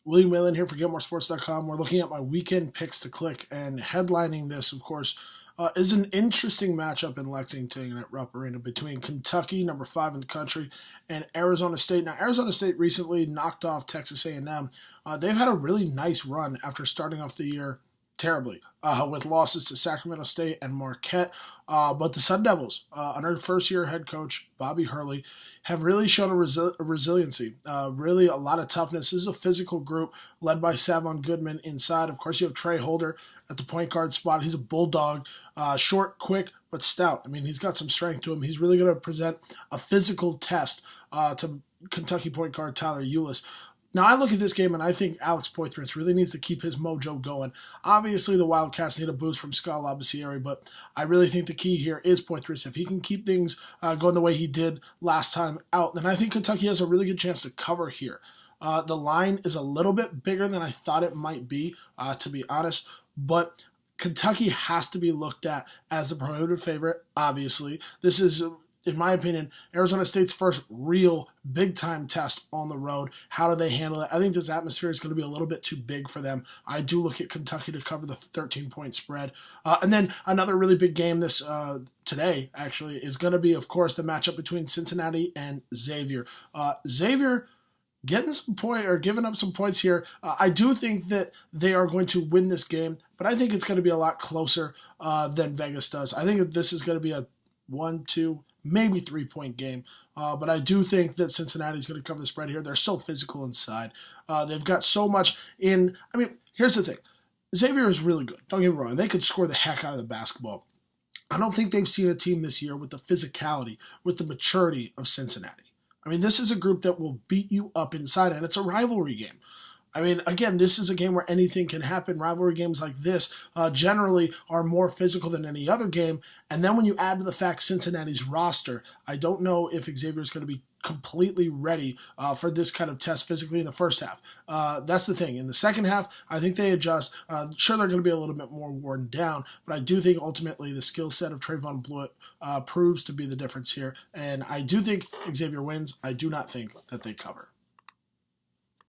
William Whalen here for GetMoreSports.com. We're looking at my weekend picks to click, and headlining this, of course, is an interesting matchup in Lexington at Rupp Arena between Kentucky, number 5 in the country, and Arizona State. Now, Arizona State recently knocked off Texas A&M. They've had a really nice run after starting off the year terribly with losses to Sacramento State and Marquette. But the Sun Devils, under first-year head coach Bobby Hurley, have really shown a resiliency, really a lot of toughness. This is a physical group led by Savon Goodman inside. Of course, you have Trey Holder at the point guard spot. He's a bulldog, short, quick, but stout. I mean, he's got some strength to him. He's really going to present a physical test to Kentucky point guard Tyler Ulis. Now, I look at this game and I think Alex Poythress really needs to keep his mojo going. Obviously, the Wildcats need a boost from Skal Labissiere, but I really think the key here is Poythress. If he can keep things going the way he did last time out, then I think Kentucky has a really good chance to cover here. The line is a little bit bigger than I thought it might be, to be honest, but Kentucky has to be looked at as the prohibitive favorite, obviously. This is, in my opinion, Arizona State's first real big-time test on the road. How do they handle it? I think this atmosphere is going to be a little bit too big for them. I do look at Kentucky to cover the 13-point spread. And then another really big game this today, actually, is going to be, of course, the matchup between Cincinnati and Xavier. Xavier getting giving up some points here. I do think that they are going to win this game, but I think it's going to be a lot closer than Vegas does. I think this is going to be a 1, 2, maybe 3-point game. But I do think that Cincinnati's going to cover the spread here. They're so physical inside. They've got so much in. I mean, here's the thing. Xavier is really good. Don't get me wrong. They could score the heck out of the basketball. I don't think they've seen a team this year with the physicality, with the maturity of Cincinnati. I mean, this is a group that will beat you up inside, and it's a rivalry game. I mean, again, this is a game where anything can happen. Rivalry games like this generally are more physical than any other game. And then when you add to the fact Cincinnati's roster, I don't know if Xavier is going to be completely ready for this kind of test physically in the first half. That's the thing. In the second half, I think they adjust. Sure, they're going to be a little bit more worn down, but I do think ultimately the skill set of Trayvon Blewett proves to be the difference here. And I do think Xavier wins. I do not think that they cover.